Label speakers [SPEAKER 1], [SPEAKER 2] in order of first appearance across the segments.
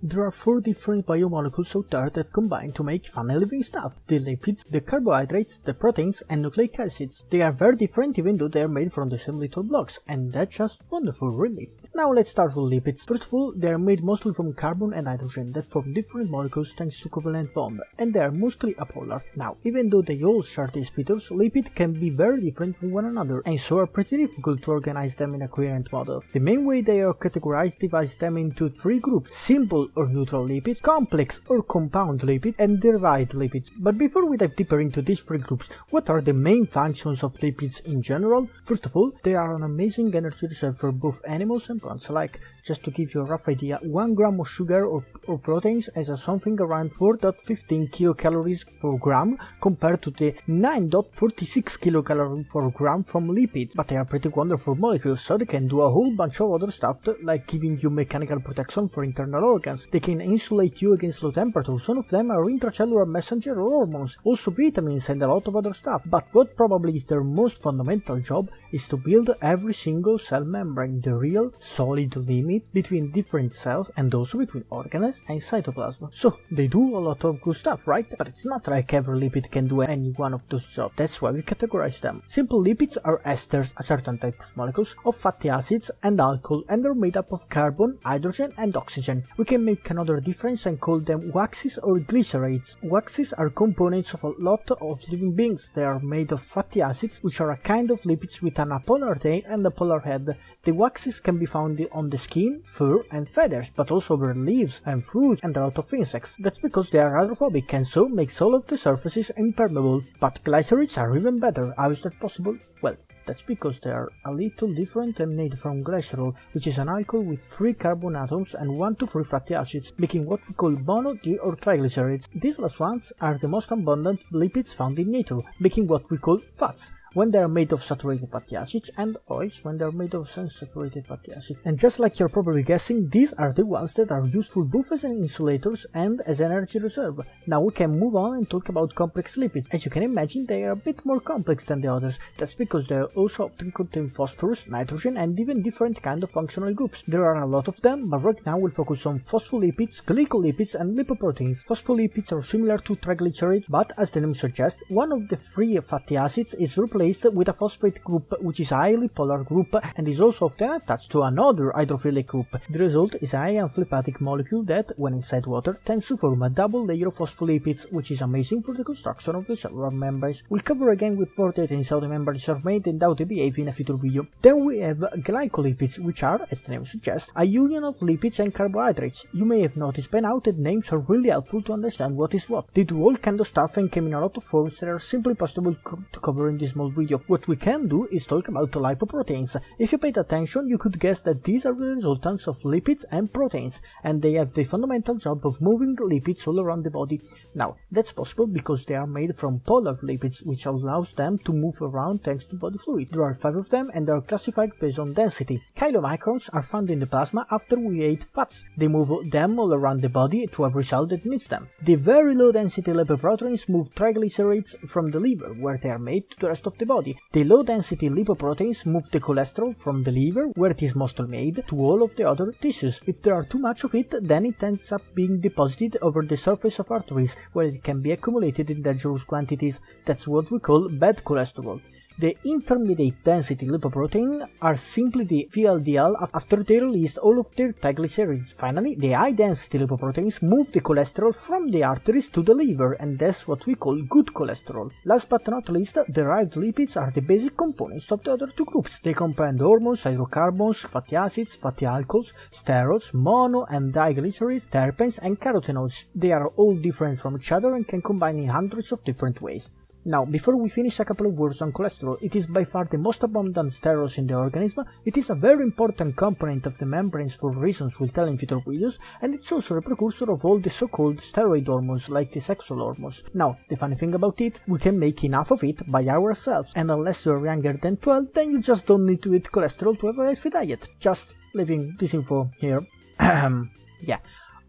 [SPEAKER 1] There are 4 different biomolecules out there that combine to make funny living stuff: the lipids, the carbohydrates, the proteins, and nucleic acids. They are very different even though they are made from the same little blocks, and that's just wonderful, really. Now let's start with lipids. First of all, they are made mostly from carbon and hydrogen that form different molecules thanks to covalent bond, and they are mostly apolar. Now, even though they all share these features, lipids can be very different from one another, and so are pretty difficult to organize them in a coherent model. The main way they are categorized divides them into 3 groups: simple or neutral lipids, complex or compound lipids, and derived lipids. But before we dive deeper into these 3 groups, what are the main functions of lipids in general? First of all, they are an amazing energy reserve for both animals and plants alike. Just to give you a rough idea, 1 gram of sugar or proteins has something around 4.15 kilocalories per gram compared to the 9.46 kilocalories per gram from lipids. But they are pretty wonderful molecules, so they can do a whole bunch of other stuff like giving you mechanical protection for internal organs. They can insulate you against low temperatures. Some of them are intracellular messenger hormones, also vitamins and a lot of other stuff. But what probably is their most fundamental job is to build every single cell membrane, the real solid limit between different cells and also between organelles and cytoplasm. So they do a lot of good stuff, right? But it's not like every lipid can do any one of those jobs. That's why we categorize them. Simple lipids are esters, a certain type of molecules of fatty acids and alcohol, and they're made up of carbon, hydrogen and oxygen. We can make another difference and call them waxes or glycerides. Waxes are components of a lot of living beings. They are made of fatty acids, which are a kind of lipids with an apolar tail and a polar head. The waxes can be found on the skin, fur and feathers, but also over leaves and fruits and a lot of insects. That's because they are hydrophobic and so makes all of the surfaces impermeable. But glycerides are even better. How is that possible? Well, that's because they are a little different and made from glycerol, which is an alcohol with 3 carbon atoms and 1 to 3 fatty acids, making what we call mono, di or triglycerides. These last ones are the most abundant lipids found in nature, making what we call fats, when they are made of saturated fatty acids, and oils when they are made of unsaturated fatty acids. And just like you're probably guessing, these are the ones that are useful both as insulators and as energy reserve. Now we can move on and talk about complex lipids. As you can imagine, they are a bit more complex than the others. That's because they also often contain phosphorus, nitrogen and even different kind of functional groups. There are a lot of them, but right now we'll focus on phospholipids, glycolipids and lipoproteins. Phospholipids are similar to triglycerides, but as the name suggests, one of the 3 fatty acids is replaced with a phosphate group, which is a highly polar group and is also often attached to another hydrophilic group. The result is a high amphipathic molecule that, when inside water, tends to form a double layer of phospholipids, which is amazing for the construction of the cellular membranes. We'll cover again with more details how the membranes are made and how they behave in a future video. Then we have glycolipids, which are, as the name suggests, a union of lipids and carbohydrates. You may have noticed by now that names are really helpful to understand what is what. They do all kind of stuff and come in a lot of forms that are simply possible to cover in this small video. What we can do is talk about lipoproteins. If you paid attention, you could guess that these are the resultants of lipids and proteins, and they have the fundamental job of moving lipids all around the body. Now, that's possible because they are made from polar lipids, which allows them to move around thanks to body fluid. There are 5 of them and they are classified based on density. Chylomicrons are found in the plasma after we ate fats. They move them all around the body to every cell that needs them. The very low density lipoproteins move triglycerides from the liver, where they are made, to the rest of the body. The low density lipoproteins move the cholesterol from the liver, where it is mostly made, to all of the other tissues. If there are too much of it, then it ends up being deposited over the surface of arteries, where it can be accumulated in dangerous quantities. That's what we call bad cholesterol. The intermediate density lipoprotein are simply the VLDL after they released all of their triglycerides. Finally, the high density lipoproteins move the cholesterol from the arteries to the liver, and that's what we call good cholesterol. Last but not least, derived lipids are the basic components of the other 2 groups. They comprehend hormones, hydrocarbons, fatty acids, fatty alcohols, sterols, mono and diglycerides, terpenes and carotenoids. They are all different from each other and can combine in hundreds of different ways. Now, before we finish, a couple of words on cholesterol. It is by far the most abundant sterols in the organism. It is a very important component of the membranes for reasons we'll tell in future videos, and it's also a precursor of all the so-called steroid hormones like the sexual hormones. Now, the funny thing about it, we can make enough of it by ourselves, and unless you're younger than 12, then you just don't need to eat cholesterol to have a healthy diet. Just leaving this info here. Yeah.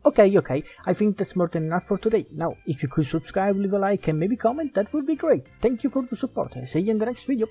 [SPEAKER 1] Okay, I think that's more than enough for today. Now, if you could subscribe, leave a like and maybe comment, that would be great. Thank you for the support. I see you in the next video.